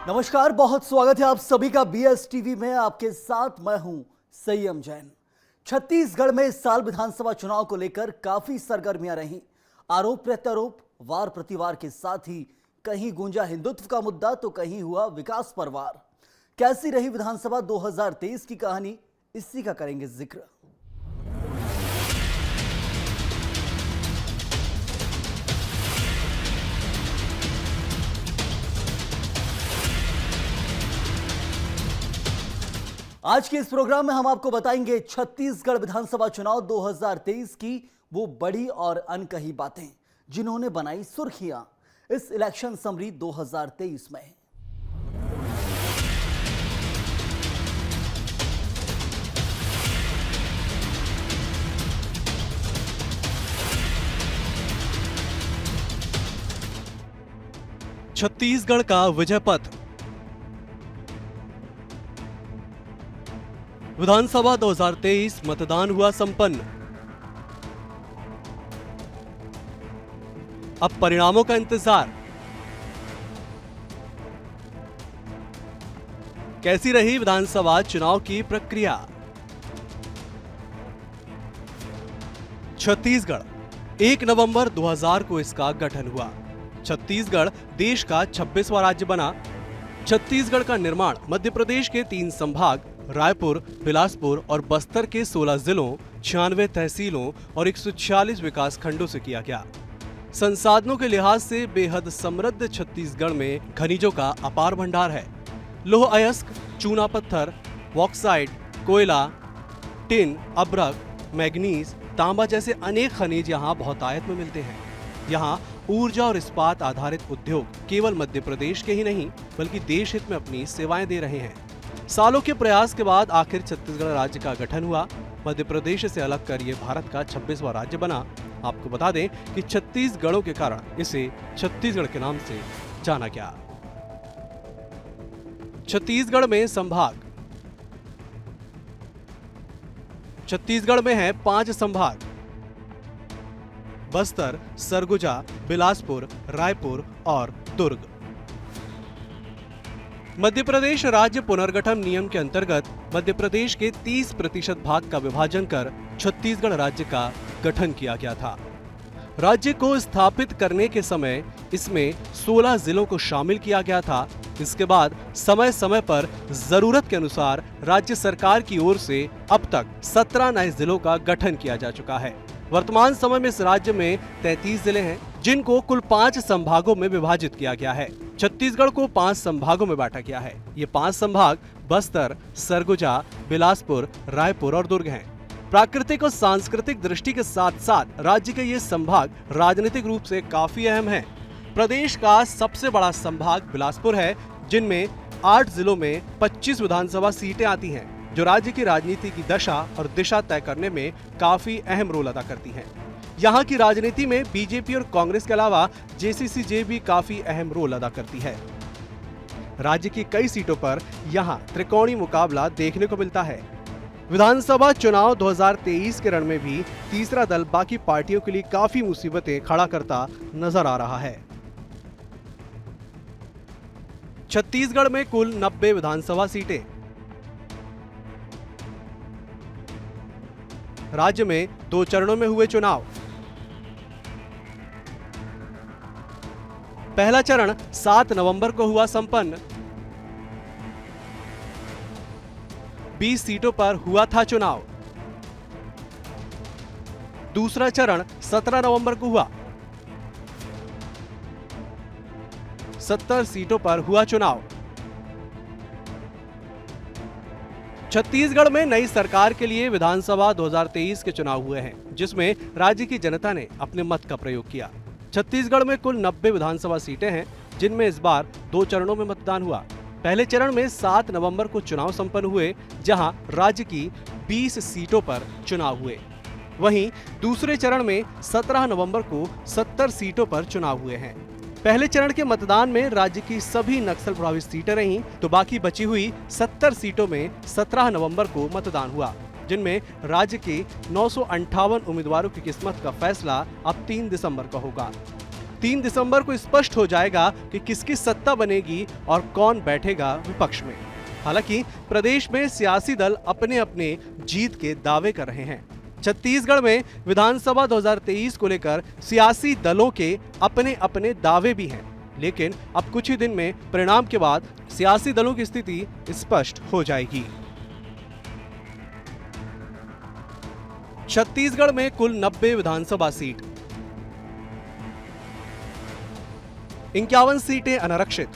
नमस्कार, बहुत स्वागत है आप सभी का बीएस टीवी में। आपके साथ मैं हूं संयम जैन। छत्तीसगढ़ में इस साल विधानसभा चुनाव को लेकर काफी सरगर्मियां रहीं। आरोप प्रत्यारोप, वार प्रतिवार के साथ ही कहीं गूंजा हिंदुत्व का मुद्दा तो कहीं हुआ विकास पर वार। कैसी रही विधानसभा 2023 की कहानी, इसी का करेंगे जिक्र। आज के इस प्रोग्राम में हम आपको बताएंगे छत्तीसगढ़ विधानसभा चुनाव 2023 की वो बड़ी और अनकही बातें जिन्होंने बनाई सुर्खियां इस इलेक्शन समरी 2023 में। छत्तीसगढ़ का विजय पथ। विधानसभा 2023 मतदान हुआ संपन्न। अब परिणामों का इंतजार। कैसी रही विधानसभा चुनाव की प्रक्रिया। छत्तीसगढ़ 1 नवंबर 2000 को इसका गठन हुआ। छत्तीसगढ़ देश का 26वां राज्य बना। छत्तीसगढ़ का निर्माण मध्य प्रदेश के 3 संभाग रायपुर, बिलासपुर और बस्तर के 16 जिलों, 96 तहसीलों और 146 विकास खंडों से किया गया। संसाधनों के लिहाज से बेहद समृद्ध छत्तीसगढ़ में खनिजों का अपार भंडार है। लौह अयस्क, चूना पत्थर, बॉक्साइट, कोयला, टिन, अब्रक, मैग्नीज, तांबा जैसे अनेक खनिज यहाँ बहुतायत में मिलते हैं। यहाँ ऊर्जा और इस्पात आधारित उद्योग केवल मध्य प्रदेश के ही नहीं बल्कि देश हित में अपनी सेवाएं दे रहे हैं। सालों के प्रयास के बाद आखिर छत्तीसगढ़ राज्य का गठन हुआ। मध्य प्रदेश से अलग कर ये भारत का 26वां राज्य बना। आपको बता दें कि छत्तीसगढ़ों के कारण इसे छत्तीसगढ़ के नाम से जाना गया। छत्तीसगढ़ में संभाग। छत्तीसगढ़ में है 5 संभाग: बस्तर, सरगुजा, बिलासपुर, रायपुर और दुर्ग। मध्य प्रदेश राज्य पुनर्गठन नियम के अंतर्गत मध्य प्रदेश के 30% भाग का विभाजन कर छत्तीसगढ़ राज्य का गठन किया गया था। राज्य को स्थापित करने के समय इसमें 16 जिलों को शामिल किया गया था। इसके बाद समय समय पर जरूरत के अनुसार राज्य सरकार की ओर से अब तक 17 नए जिलों का गठन किया जा चुका है। वर्तमान समय में इस राज्य में 33 जिले हैं जिनको कुल 5 संभागों में विभाजित किया गया है। छत्तीसगढ़ को 5 संभागों में बांटा गया है। ये 5 संभाग बस्तर, सरगुजा, बिलासपुर, रायपुर और दुर्ग हैं। प्राकृतिक और सांस्कृतिक दृष्टि के साथ साथ राज्य के ये संभाग राजनीतिक रूप से काफी अहम हैं। प्रदेश का सबसे बड़ा संभाग बिलासपुर है, जिनमें 8 जिलों में 25 विधानसभा सीटें आती हैं, जो राज्य की राजनीति की दशा और दिशा तय करने में काफी अहम रोल अदा करती हैं। यहाँ की राजनीति में बीजेपी और कांग्रेस के अलावा जेसीसीजे भी काफी अहम रोल अदा करती है। राज्य की कई सीटों पर यहाँ त्रिकोणीय मुकाबला देखने को मिलता है। विधानसभा चुनाव 2023 के रण में भी तीसरा दल बाकी पार्टियों के लिए काफी मुसीबतें खड़ा करता नजर आ रहा है। छत्तीसगढ़ में कुल 90 विधानसभा सीटें। राज्य में 2 चरणों में हुए चुनाव। पहला चरण 7 नवंबर को हुआ संपन्न। 20 सीटों पर हुआ था चुनाव। दूसरा चरण 17 नवंबर को हुआ। 70 सीटों पर हुआ चुनाव। छत्तीसगढ़ में नई सरकार के लिए विधानसभा 2023 के चुनाव हुए हैं, जिसमें राज्य की जनता ने अपने मत का प्रयोग किया। छत्तीसगढ़ में कुल 90 विधानसभा सीटें हैं, जिनमें इस बार 2 चरणों में मतदान हुआ। पहले चरण में 7 नवंबर को चुनाव संपन्न हुए, जहां राज्य की 20 सीटों पर चुनाव हुए। वहीं दूसरे चरण में 17 नवंबर को 70 सीटों पर चुनाव हुए हैं। पहले चरण के मतदान में राज्य की सभी नक्सल प्रभावित सीटें रहीं, तो बाकी बची हुई 70 सीटों में 17 नवंबर को मतदान हुआ, जिनमें राज्य के 958 उम्मीदवारों की किस्मत का फैसला अब 3 दिसंबर को होगा। 3 दिसंबर को स्पष्ट हो जाएगा कि किसकी सत्ता बनेगी और कौन बैठेगा विपक्ष में। हालांकि प्रदेश में सियासी दल अपने अपने जीत के दावे कर रहे हैं। छत्तीसगढ़ में विधानसभा 2023 को लेकर सियासी दलों के अपने अपने दावे भी हैं, लेकिन अब कुछ ही दिन में परिणाम के बाद सियासी दलों की स्थिति स्पष्ट हो जाएगी। छत्तीसगढ़ में कुल 90 विधानसभा सीट, 51 सीटें अनारक्षित,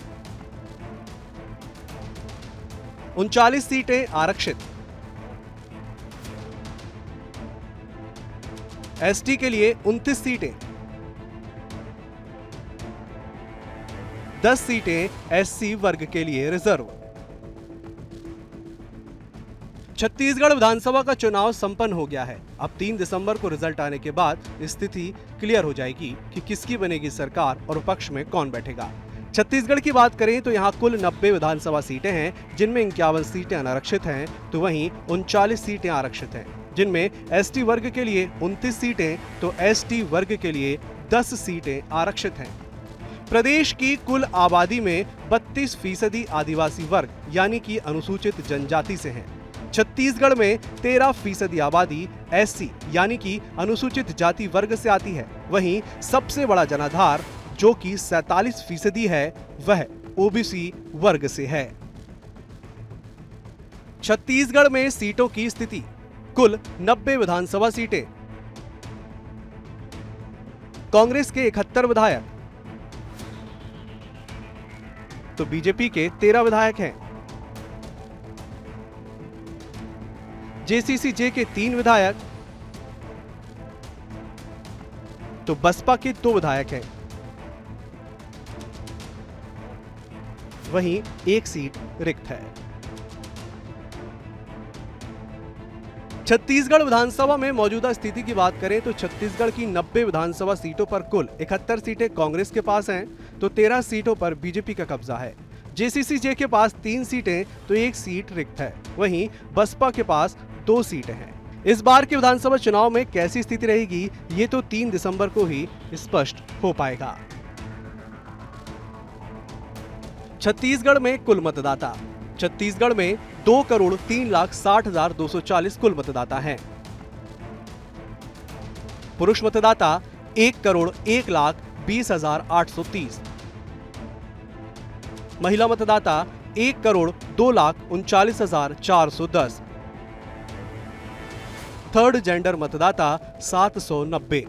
39 सीटें आरक्षित, एसटी के लिए 29 सीटें, 10 सीटें एससी वर्ग के लिए रिजर्व। छत्तीसगढ़ विधानसभा का चुनाव संपन्न हो गया है। अब 3 दिसंबर को रिजल्ट आने के बाद स्थिति क्लियर हो जाएगी कि किसकी बनेगी सरकार और विपक्ष में कौन बैठेगा। छत्तीसगढ़ की बात करें तो यहाँ कुल 90 विधानसभा सीटें हैं, जिनमें 51 सीटें अनारक्षित हैं, तो वहीं 39 सीटें आरक्षित हैं, जिनमें एसटी वर्ग के लिए 29 सीटें तो एसटी वर्ग के लिए 10 सीटें आरक्षित हैं। प्रदेश की कुल आबादी में 32% आदिवासी वर्ग यानी कि अनुसूचित जनजाति से है। छत्तीसगढ़ में 13% आबादी एससी यानी कि अनुसूचित जाति वर्ग से आती है। वहीं सबसे बड़ा जनाधार जो कि 47% है, वह ओबीसी वर्ग से है। छत्तीसगढ़ में सीटों की स्थिति, कुल 90 विधानसभा सीटें, कांग्रेस के 71 विधायक तो बीजेपी के 13 विधायक हैं, जेसीसी-जे के 3 विधायक तो बसपा के 2 विधायक हैं, वहीं 1 सीट रिक्त है। छत्तीसगढ़ विधानसभा में मौजूदा स्थिति की बात करें तो छत्तीसगढ़ की 90 विधानसभा सीटों पर कुल 71 सीटें कांग्रेस के पास हैं, तो 13 सीटों पर बीजेपी का कब्जा है। जेसीसी-जे के पास 3 सीटें तो 1 सीट रिक्त है, वहीं बसपा के पास 2 सीटें हैं। इस बार के विधानसभा चुनाव में कैसी स्थिति रहेगी, ये तो 3 दिसंबर को ही स्पष्ट हो पाएगा। छत्तीसगढ़ में कुल मतदाता, छत्तीसगढ़ में 2,03,60,240 कुल मतदाता हैं। पुरुष मतदाता 1,01,20,830, महिला मतदाता 1,02,39,410, थर्ड जेंडर मतदाता 790।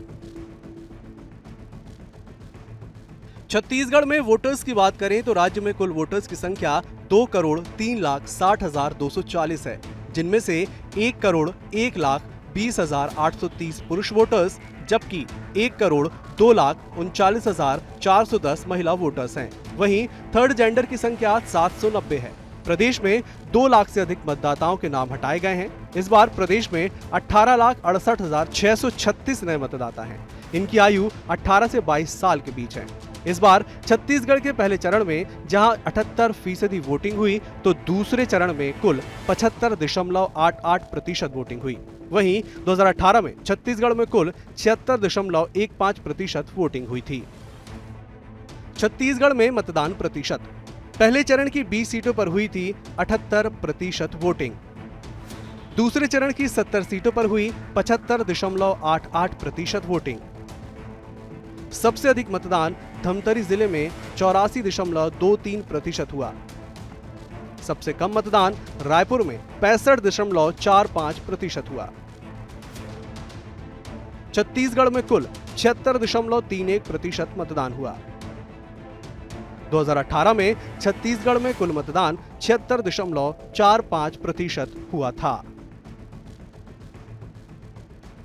छत्तीसगढ़ में वोटर्स की बात करें तो राज्य में कुल वोटर्स की संख्या 2,03,60,240 है, जिनमें से 1,01,20,830 पुरुष वोटर्स जबकि 1,02,39,410 महिला वोटर्स हैं। वहीं थर्ड जेंडर की संख्या 790 है। प्रदेश में 2 लाख से अधिक मतदाताओं के नाम हटाए गए हैं। इस बार प्रदेश में 18,68,636 नए मतदाता हैं। इनकी आयु 18 से 22 साल के बीच है। इस बार छत्तीसगढ़ के पहले चरण में जहां 78% वोटिंग हुई, तो दूसरे चरण में कुल 75.88% वोटिंग हुई। वहीं 2018 में छत्तीसगढ़ में कुल 76.15% वोटिंग हुई थी। छत्तीसगढ़ में मतदान प्रतिशत, पहले चरण की 20 सीटों पर हुई थी 78% वोटिंग। दूसरे चरण की 70 सीटों पर हुई 75.88% वोटिंग। सबसे अधिक मतदान धमतरी जिले में 84.23% हुआ। सबसे कम मतदान रायपुर में 65.45% हुआ। छत्तीसगढ़ में कुल 76.31% मतदान हुआ। 2018 में छत्तीसगढ़ में कुल मतदान 76.45% हुआ था।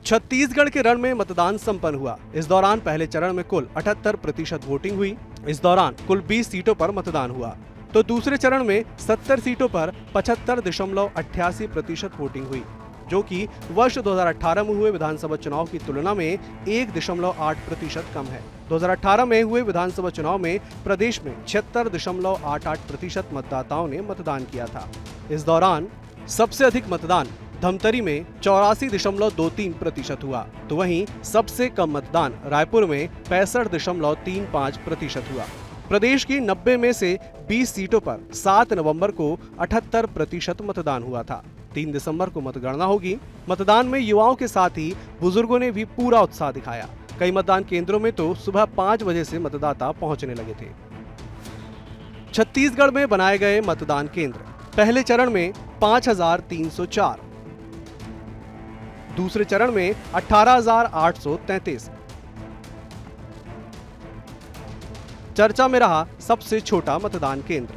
छत्तीसगढ़ के रण में मतदान संपन्न हुआ। इस दौरान पहले चरण में कुल 78% वोटिंग हुई। इस दौरान कुल 20 सीटों पर मतदान हुआ, तो दूसरे चरण में 70 सीटों पर 75.88% वोटिंग हुई, जो कि वर्ष 2018 में हुए विधानसभा चुनाव की तुलना में 1.8% कम है। 2018 में हुए विधानसभा चुनाव में प्रदेश में 76.88% मतदाताओं ने मतदान किया था। इस दौरान सबसे अधिक मतदान धमतरी में 84.23% हुआ, तो वहीं सबसे कम मतदान रायपुर में 65.35% हुआ। प्रदेश की 90 में से 20 सीटों पर 7 नवंबर को 78% मतदान हुआ था। 3 दिसंबर को मतगणना होगी। मतदान में युवाओं के साथ ही बुजुर्गों ने भी पूरा उत्साह दिखाया। कई मतदान केंद्रों में तो सुबह 5 बजे से मतदाता पहुंचने लगे थे। छत्तीसगढ़ में बनाए गए मतदान केंद्र। पहले चरण में 5,304, दूसरे चरण में 18,833। चर्चा में रहा सबसे छोटा मतदान केंद्र।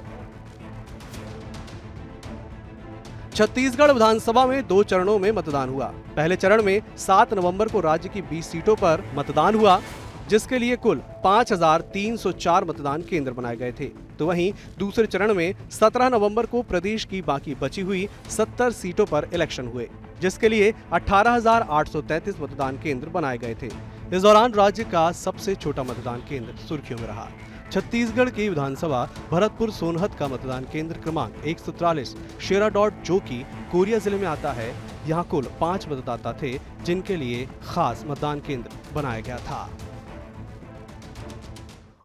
छत्तीसगढ़ विधानसभा में 2 चरणों में मतदान हुआ। पहले चरण में 7 नवंबर को राज्य की 20 सीटों पर मतदान हुआ, जिसके लिए कुल 5,304 मतदान केंद्र बनाए गए थे। तो वहीं दूसरे चरण में 17 नवंबर को प्रदेश की बाकी बची हुई 70 सीटों पर इलेक्शन हुए, जिसके लिए 18,833 मतदान केंद्र बनाए गए थे। इस दौरान राज्य का सबसे छोटा मतदान केंद्र सुर्खियों में रहा। छत्तीसगढ़ की विधानसभा भरतपुर सोनहत का मतदान केंद्र क्रमांक 143 शेराडॉट, जो कि कोरिया जिले में आता है, यहाँ कुल 5 मतदाता थे, जिनके लिए खास मतदान केंद्र बनाया गया था।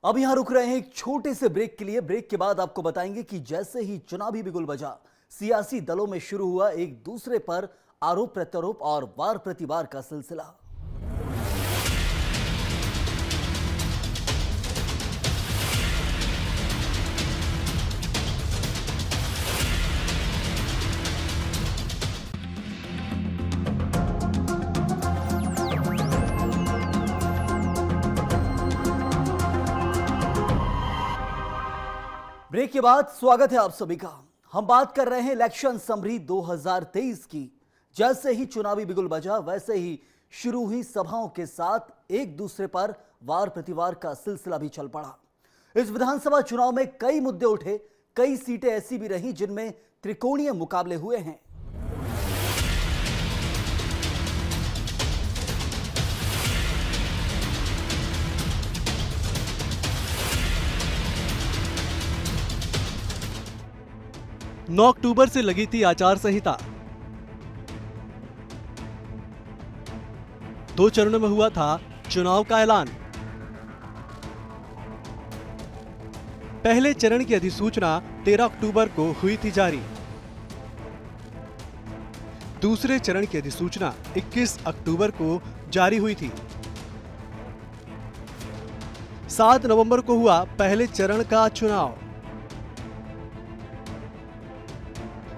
अब यहां रुक रहे हैं एक छोटे से ब्रेक के लिए। ब्रेक के बाद आपको बताएंगे कि जैसे ही चुनावी बिगुल बजा, सियासी दलों में शुरू हुआ एक दूसरे पर आरोप प्रत्यारोप और वार प्रतिवार का सिलसिला। ब्रेक के बाद स्वागत है आप सभी का। हम बात कर रहे हैं इलेक्शन समरी 2023 की। जैसे ही चुनावी बिगुल बजा, वैसे ही शुरू हुई सभाओं के साथ एक दूसरे पर वार प्रतिवार का सिलसिला भी चल पड़ा। इस विधानसभा चुनाव में कई मुद्दे उठे, कई सीटें ऐसी भी रहीं जिनमें त्रिकोणीय मुकाबले हुए हैं। नौ अक्टूबर से लगी थी आचार संहिता। 2 चरणों में हुआ था चुनाव का ऐलान। पहले चरण की अधिसूचना 13 अक्टूबर को हुई थी जारी। दूसरे चरण की अधिसूचना 21 अक्टूबर को जारी हुई थी। 7 नवंबर को हुआ पहले चरण का चुनाव।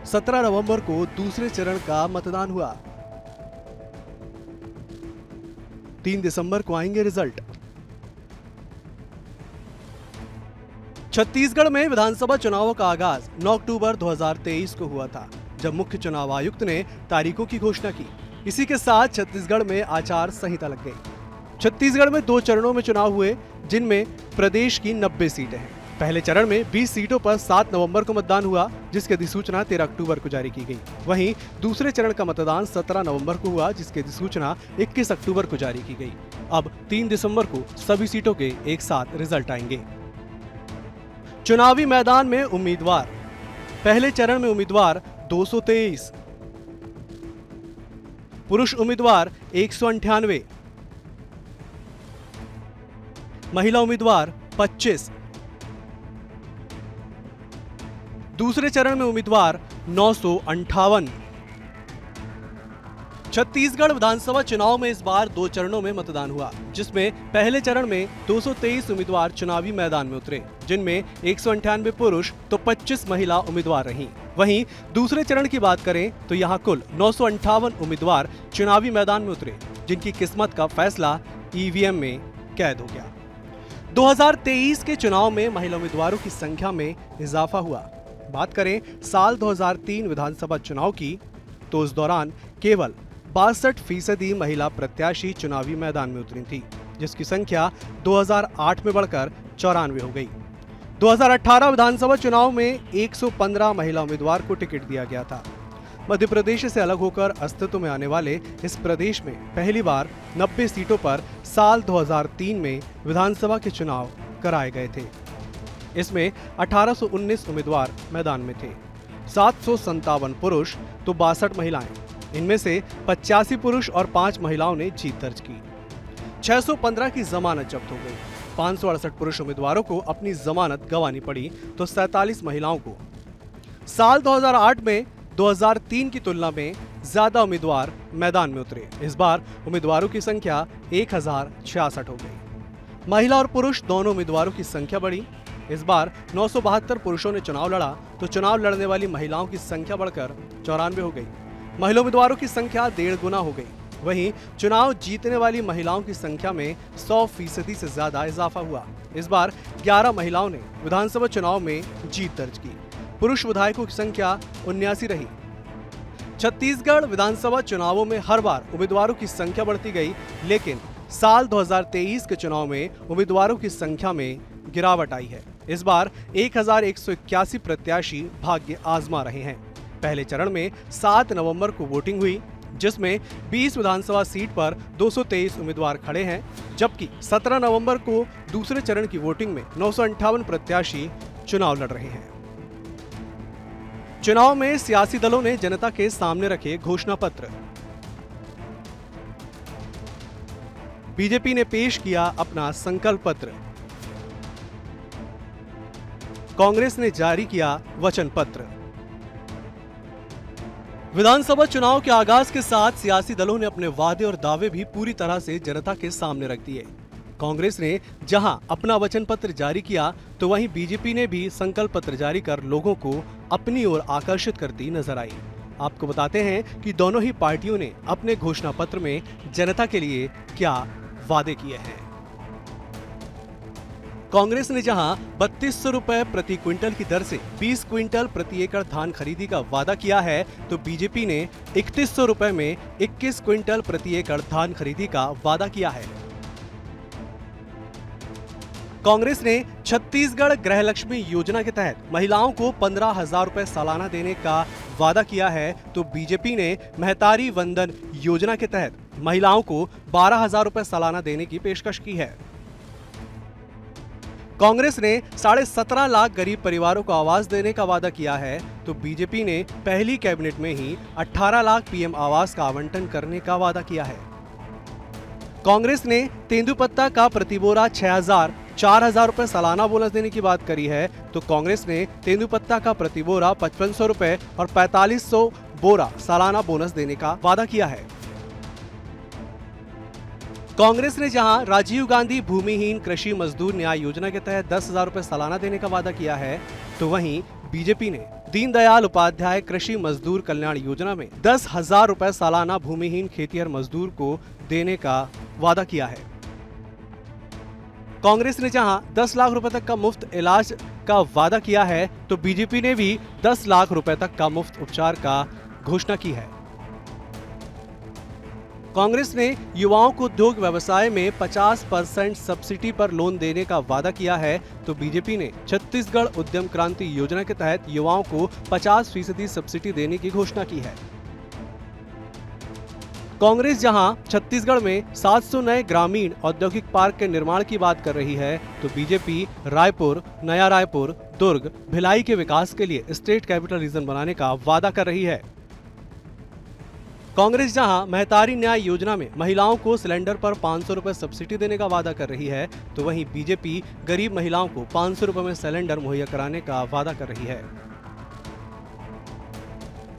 17 नवंबर को दूसरे चरण का मतदान हुआ। 3 दिसंबर को आएंगे रिजल्ट। छत्तीसगढ़ में विधानसभा चुनावों का आगाज 9 अक्टूबर 2023 को हुआ था, जब मुख्य चुनाव आयुक्त ने तारीखों की घोषणा की। इसी के साथ छत्तीसगढ़ में आचार संहिता लग गई। छत्तीसगढ़ में 2 चरणों में चुनाव हुए, जिनमें प्रदेश की 90 सीटें हैं। पहले चरण में 20 सीटों पर 7 नवंबर को मतदान हुआ, जिसकी अधिसूचना 13 अक्टूबर को जारी की गई। वहीं दूसरे चरण का मतदान 17 नवंबर को हुआ, जिसकी अधिसूचना 21 अक्टूबर को जारी की गई। अब 3 दिसंबर को सभी सीटों के एक साथ रिजल्ट आएंगे। चुनावी मैदान में उम्मीदवार। पहले चरण में उम्मीदवार 223, पुरुष उम्मीदवार 198, महिला उम्मीदवार 25। दूसरे चरण में उम्मीदवार 958। छत्तीसगढ़ विधानसभा चुनाव में इस बार 2 चरणों में मतदान हुआ, जिसमें पहले चरण में 223 उम्मीदवार चुनावी मैदान में उतरे, जिनमें 198 पुरुष तो 25 महिला उम्मीदवार रहीं। वहीं दूसरे चरण की बात करें तो यहां कुल 958 उम्मीदवार चुनावी मैदान में उतरे, जिनकी किस्मत का फैसला ईवीएम में कैद हो गया। 2023 के चुनाव में महिला उम्मीदवारों की संख्या में इजाफा हुआ। बात करें साल 2003 विधानसभा चुनाव की, तो उस दौरान केवल 62% महिला प्रत्याशी चुनावी मैदान में उतरी थी, जिसकी संख्या 2008 में बढ़कर 94 हो गई। 2018 विधानसभा चुनाव में 115 महिला उम्मीदवार को टिकट दिया गया था। मध्य प्रदेश से अलग होकर अस्तित्व में आने वाले इस प्रदेश में पहली बार 90 सीटों पर साल 2003 में विधानसभा के चुनाव कराए गए थे। इसमें 1819 उम्मीदवार मैदान में थे, 757 पुरुष तो 62 महिलाएं। इनमें से 85 पुरुष और 5 महिलाओं ने जीत दर्ज की। 615 की जमानत जब्त हो गई। 568 पुरुष उम्मीदवारों को अपनी जमानत गंवानी पड़ी तो 47 महिलाओं को। साल 2008 में 2003 की तुलना में ज्यादा उम्मीदवार मैदान में उतरे। इस बार उम्मीदवारों की संख्या 1066 हो गई। महिला और पुरुष दोनों उम्मीदवारों की संख्या बढ़ी। इस बार 972 पुरुषों ने चुनाव लड़ा तो चुनाव लड़ने वाली महिलाओं की संख्या बढ़कर 94 हो गई। महिला उम्मीदवारों की संख्या 1.5 गुना हो गई। वहीं चुनाव जीतने वाली महिलाओं की संख्या में 100% से ज्यादा इजाफा हुआ। इस बार 11 महिलाओं ने विधानसभा चुनाव में जीत दर्ज की। पुरुष विधायकों की संख्या 79 रही। छत्तीसगढ़ विधानसभा चुनावों में हर बार उम्मीदवारों की संख्या बढ़ती गई, लेकिन साल 2023 के चुनाव में उम्मीदवारों की संख्या में गिरावट आई है। इस बार 1181 प्रत्याशी भाग्य आजमा रहे हैं। पहले चरण में 7 नवंबर को वोटिंग हुई, जिसमें 20 विधानसभा सीट पर 223 उम्मीदवार खड़े हैं, जबकि 17 नवंबर को दूसरे चरण की वोटिंग में 958 प्रत्याशी चुनाव लड़ रहे हैं। चुनाव में सियासी दलों ने जनता के सामने रखे घोषणा पत्र। बीजेपी ने पेश किया अपना संकल्प पत्र। कांग्रेस ने जारी किया वचन पत्र। विधानसभा चुनाव के आगाज के साथ सियासी दलों ने अपने वादे और दावे भी पूरी तरह से जनता के सामने रख दिए। कांग्रेस ने जहां अपना वचन पत्र जारी किया तो वहीं बीजेपी ने भी संकल्प पत्र जारी कर लोगों को अपनी ओर आकर्षित करती नजर आई। आपको बताते हैं कि दोनों ही पार्टियों ने अपने घोषणा पत्र में जनता के लिए क्या वादे किए हैं। कांग्रेस ने जहां 3200 रुपए प्रति क्विंटल की दर से 20 क्विंटल प्रति एकड़ धान खरीदी का वादा किया है, तो बीजेपी ने 3100 रुपए में 21 क्विंटल प्रति एकड़ धान खरीदी का वादा किया है। कांग्रेस ने छत्तीसगढ़ गृहलक्ष्मी योजना के तहत महिलाओं को 15,000 रुपए सालाना देने का वादा किया है, तो बीजेपी ने महतारी वंदन योजना के तहत महिलाओं को 12,000 रुपए सालाना देने की पेशकश की है। कांग्रेस ने 17.5 लाख गरीब परिवारों को आवास देने का वादा किया है, तो बीजेपी ने पहली कैबिनेट में ही 18 लाख पीएम आवास का आवंटन करने का वादा किया है। कांग्रेस ने तेंदुपत्ता का प्रतिबोरा 4,000 रुपए सालाना बोनस देने की बात करी है, तो कांग्रेस ने तेंदुपत्ता का प्रतिबोरा 5500 रुपए और 4500 बोरा सालाना बोनस देने का वादा किया है। कांग्रेस ने जहां राजीव गांधी भूमिहीन कृषि मजदूर न्याय योजना के तहत 10,000 रुपए सालाना देने का वादा किया है, तो वहीं बीजेपी ने दीनदयाल उपाध्याय कृषि मजदूर कल्याण योजना में 10,000 रुपए सालाना भूमिहीन खेतिहर मजदूर को देने का वादा किया है। कांग्रेस ने जहां 10 लाख रुपए तक का मुफ्त इलाज का वादा किया है, तो बीजेपी ने भी 10 लाख रुपए तक का मुफ्त उपचार का घोषणा की है। कांग्रेस ने युवाओं को उद्योग व्यवसाय में 50% सब्सिडी पर लोन देने का वादा किया है, तो बीजेपी ने छत्तीसगढ़ उद्यम क्रांति योजना के तहत युवाओं को 50% सब्सिडी देने की घोषणा की है। कांग्रेस जहां छत्तीसगढ़ में 700 नए ग्रामीण औद्योगिक पार्क के निर्माण की बात कर रही है, तो बीजेपी रायपुर, नया रायपुर, दुर्ग, भिलाई के विकास के लिए स्टेट कैपिटल रीजन बनाने का वादा कर रही है। कांग्रेस जहां महतारी न्याय योजना में महिलाओं को सिलेंडर पर 500 रुपए सब्सिडी देने का वादा कर रही है, तो वहीं बीजेपी गरीब महिलाओं को 500 रुपए में सिलेंडर मुहैया कराने का वादा कर रही है।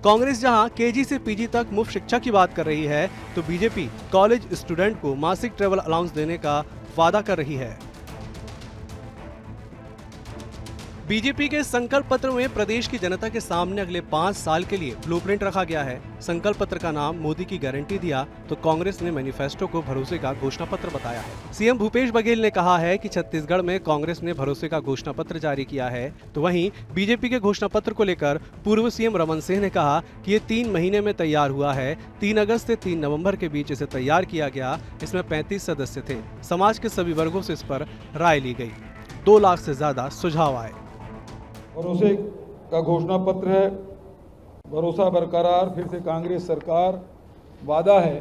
कांग्रेस जहां केजी से पीजी तक मुफ्त शिक्षा की बात कर रही है, तो बीजेपी कॉलेज स्टूडेंट को मासिक ट्रेवल अलाउंस देने का वादा कर रही है। बीजेपी के संकल्प पत्र में प्रदेश की जनता के सामने अगले 5 साल के लिए ब्लूप्रिंट रखा गया है। संकल्प पत्र का नाम मोदी की गारंटी दिया, तो कांग्रेस ने मैनिफेस्टो को भरोसे का घोषणा पत्र बताया है। सीएम भूपेश बघेल ने कहा है कि छत्तीसगढ़ में कांग्रेस ने भरोसे का घोषणा पत्र जारी किया है, तो वहीं बीजेपी के घोषणा पत्र को लेकर पूर्व सीएम रमन सिंह ने कहा कि ये 3 महीने में तैयार हुआ है। 3 अगस्त से 3 नवम्बर के बीच इसे तैयार किया गया। इसमें 35 सदस्य थे। समाज के सभी वर्गों से इस पर राय ली गई। 2 लाख से ज्यादा सुझाव आए। भरोसे का घोषणा पत्र है, भरोसा बरकरार। फिर से कांग्रेस सरकार वादा है,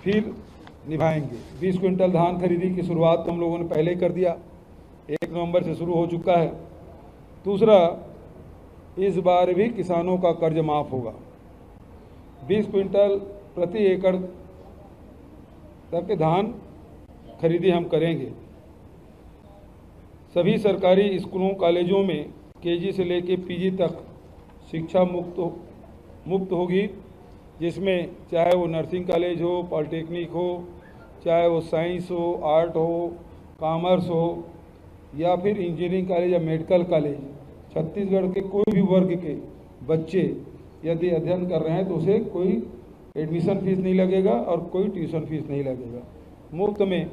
फिर निभाएंगे। 20 क्विंटल धान खरीदी की शुरुआत तो हम लोगों ने पहले कर दिया, 1 नवंबर से शुरू हो चुका है। दूसरा, इस बार भी किसानों का कर्ज माफ होगा। 20 क्विंटल प्रति एकड़ तक धान खरीदी हम करेंगे। सभी सरकारी स्कूलों कॉलेजों में केजी से लेकर पीजी तक शिक्षा मुफ्त होगी, जिसमें चाहे वो नर्सिंग कॉलेज हो, पॉलिटेक्निक हो, चाहे वो साइंस हो, आर्ट हो, कॉमर्स हो या फिर इंजीनियरिंग कॉलेज या मेडिकल कॉलेज। छत्तीसगढ़ के कोई भी वर्ग के बच्चे यदि अध्ययन कर रहे हैं तो उसे कोई एडमिशन फीस नहीं लगेगा और कोई ट्यूशन फीस नहीं लगेगा, मुफ्त में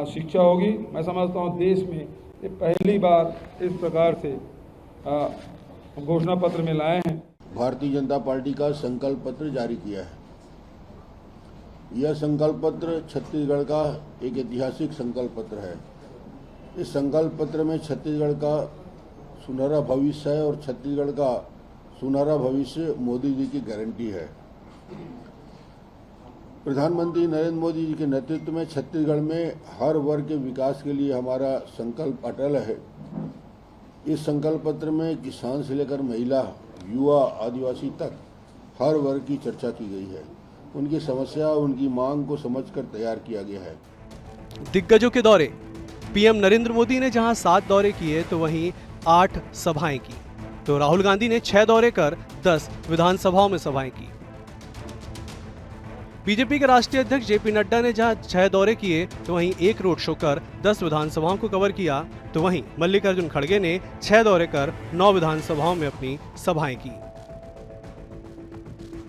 शिक्षा होगी। मैं समझता हूँ देश में ये पहली बार इस प्रकार से घोषणा पत्र में लाए हैं। भारतीय जनता पार्टी का संकल्प पत्र जारी किया है। यह संकल्प पत्र छत्तीसगढ़ का एक ऐतिहासिक संकल्प पत्र है। इस संकल्प पत्र में छत्तीसगढ़ का सुनहरा भविष्य है और छत्तीसगढ़ का सुनहरा भविष्य मोदी जी की गारंटी है। प्रधानमंत्री नरेंद्र मोदी जी के नेतृत्व में छत्तीसगढ़ में हर वर्ग के विकास के लिए हमारा संकल्प अटल है। इस संकल्प पत्र में किसान से लेकर महिला, युवा, आदिवासी तक हर वर्ग की चर्चा की गई है। उनकी समस्या, उनकी मांग को समझकर तैयार किया गया है। दिग्गजों के दौरे। पीएम नरेंद्र मोदी ने जहां 7 दौरे किए तो वहीं 8 सभाएं की, तो राहुल गांधी ने 6 दौरे कर 10 विधानसभाओं में सभाएं की। बीजेपी के राष्ट्रीय अध्यक्ष जेपी नड्डा ने जहां 6 दौरे किए तो वहीं 1 रोड शो कर 10 विधानसभाओं को कवर किया, तो वहीं मल्लिकार्जुन खड़गे ने 6 दौरे कर 9 विधानसभाओं में अपनी सभाएं की।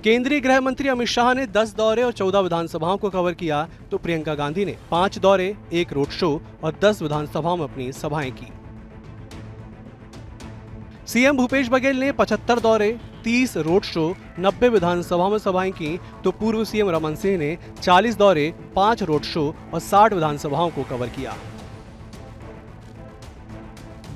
केंद्रीय गृह मंत्री अमित शाह ने 10 दौरे और 14 विधानसभाओं को कवर किया, तो प्रियंका गांधी ने 5 दौरे, 1 रोड शो और 10 विधानसभाओं में अपनी सभाएं की। सीएम भूपेश बघेल ने 75 दौरे, 30 रोड शो, 90 विधानसभा में सभाएं की, तो पूर्व सीएम रमन सिंह ने 40 दौरे, 5 रोड शो और 60 विधानसभाओं को कवर किया।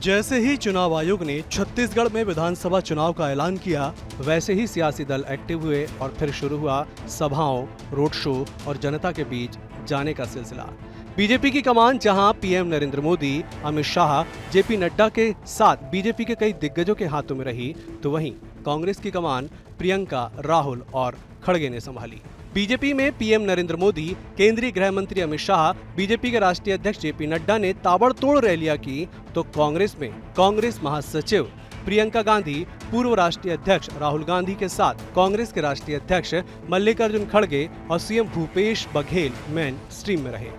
जैसे ही चुनाव आयोग ने छत्तीसगढ़ में विधानसभा चुनाव का ऐलान किया, वैसे ही सियासी दल एक्टिव हुए और फिर शुरू हुआ सभाओं, रोड शो और जनता के बीच जाने का सिलसिला। बीजेपी की कमान जहां पीएम नरेंद्र मोदी, अमित शाह, जेपी नड्डा के साथ बीजेपी के कई दिग्गजों के हाथों में रही, तो वहीं कांग्रेस की कमान प्रियंका, राहुल और खड़गे ने संभाली। बीजेपी में पीएम नरेंद्र मोदी, केंद्रीय गृह मंत्री अमित शाह, बीजेपी के राष्ट्रीय अध्यक्ष जेपी नड्डा ने ताबड़तोड़ रैलियां की, तो कांग्रेस में कांग्रेस महासचिव प्रियंका गांधी, पूर्व राष्ट्रीय अध्यक्ष राहुल गांधी के साथ कांग्रेस के राष्ट्रीय अध्यक्ष मल्लिकार्जुन खड़गे और CM Bhupesh Baghel main stream में रहे।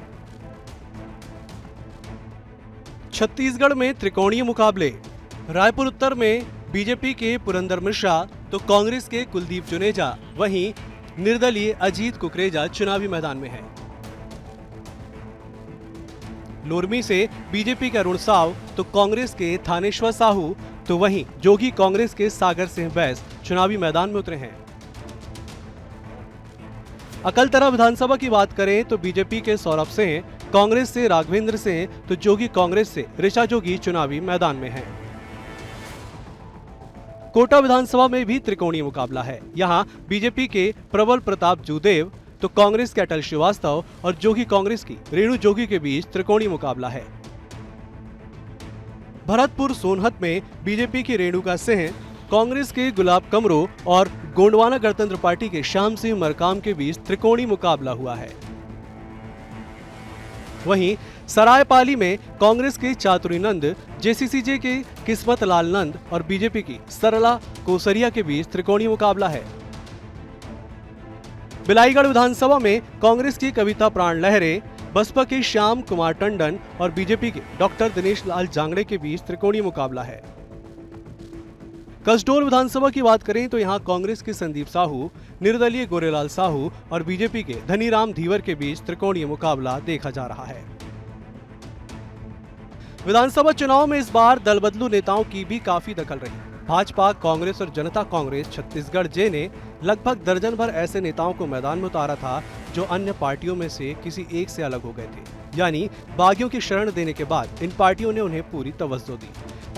छत्तीसगढ़ में त्रिकोणीय मुकाबले। रायपुर उत्तर में बीजेपी के पुरंदर मिश्रा तो कांग्रेस के कुलदीप जुनेजा, वहीं निर्दलीय अजीत कुकरेजा चुनावी मैदान में है। लोरमी से बीजेपी के अरुण साव तो कांग्रेस के थानेश्वर साहू, तो वहीं जोगी कांग्रेस के सागर सिंह बैस चुनावी मैदान में उतरे हैं। अकलतरा विधानसभा की बात करें तो बीजेपी के सौरभ सिंह, कांग्रेस से राघवेंद्र सिंह तो जोगी कांग्रेस से ऋचा जोगी चुनावी मैदान में हैं। कोटा विधानसभा में भी त्रिकोणीय मुकाबला है। यहां बीजेपी के प्रबल प्रताप जूदेव तो कांग्रेस के अटल श्रीवास्तव और जोगी कांग्रेस की रेणु जोगी के बीच त्रिकोणीय मुकाबला है। भरतपुर सोनहत में बीजेपी की रेणुका सिंह, कांग्रेस के गुलाब कमरो और गोंडवाना गणतंत्र पार्टी के श्याम सिंह मरकाम के बीच त्रिकोणीय मुकाबला हुआ है। वहीं सरायपाली में कांग्रेस के चातुरी नंद, जेसीसीजे के किस्मत लाल नंद और बीजेपी की सरला कोसरिया के बीच त्रिकोणीय मुकाबला है। बिलाईगढ़ विधानसभा में कांग्रेस की कविता प्राण लहरे, बसपा के श्याम कुमार टंडन और बीजेपी के डॉक्टर दिनेश लाल जांगड़े के बीच त्रिकोणीय मुकाबला है। कसडोल विधानसभा की बात करें तो यहां कांग्रेस के संदीप साहू, निर्दलीय गोरेलाल साहू और बीजेपी के धनीराम धीवर के बीच त्रिकोणीय मुकाबला देखा जा रहा है। विधानसभा चुनाव में इस बार दल बदलू नेताओं की भी काफी दखल रही। भाजपा, कांग्रेस और जनता कांग्रेस छत्तीसगढ़ जे ने लगभग दर्जन भर ऐसे नेताओं को मैदान में उतारा था जो अन्य पार्टियों में से किसी एक से अलग हो गए थे, यानी बागियों की शरण देने के बाद इन पार्टियों ने उन्हें पूरी तवज्जो दी।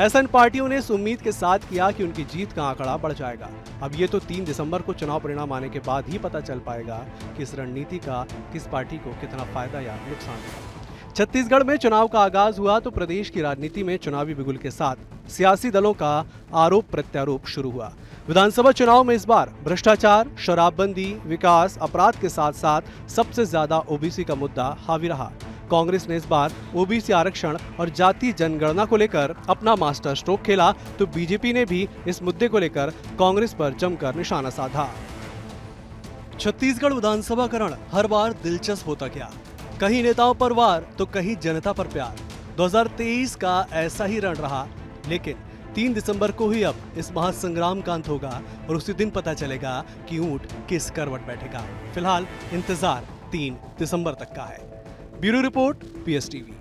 ऐसा इन पार्टियों ने इस उम्मीद के साथ किया कि उनकी जीत का आंकड़ा बढ़ जाएगा। अब ये तो 3 दिसंबर को चुनाव परिणाम आने के बाद ही पता चल पाएगा कि इस रणनीति का किस पार्टी को कितना फायदा या नुकसान हुआ। छत्तीसगढ़ में चुनाव का आगाज हुआ तो प्रदेश की राजनीति में चुनावी बिगुल के साथ सियासी दलों का आरोप प्रत्यारोप शुरू हुआ। विधानसभा चुनाव में इस बार भ्रष्टाचार, शराबबंदी, विकास, अपराध के साथ साथ सबसे ज्यादा ओबीसी का मुद्दा हावी रहा। कांग्रेस ने इस बार ओबीसी आरक्षण और जाति जनगणना को लेकर अपना मास्टर स्ट्रोक खेला, तो बीजेपी ने भी इस मुद्दे को लेकर कांग्रेस पर जमकर निशाना साधा। छत्तीसगढ़ विधानसभा करण हर बार दिलचस्प होता गया, कहीं नेताओं पर वार तो कहीं जनता पर प्यार। 2023 का ऐसा ही रण रहा, लेकिन 3 दिसंबर को ही अब इस महासंग्राम का अंत होगा और उसी दिन पता चलेगा कि ऊंट किस करवट बैठेगा। फिलहाल इंतजार 3 दिसंबर तक का है। Bureau report, PSTV.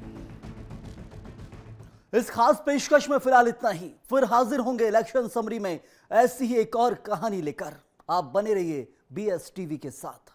इस खास पेशकश में फिलहाल इतना ही। फिर हाजिर होंगे इलेक्शन समरी में ऐसी ही एक और कहानी लेकर। आप बने रहिए बीएसटीवी के साथ।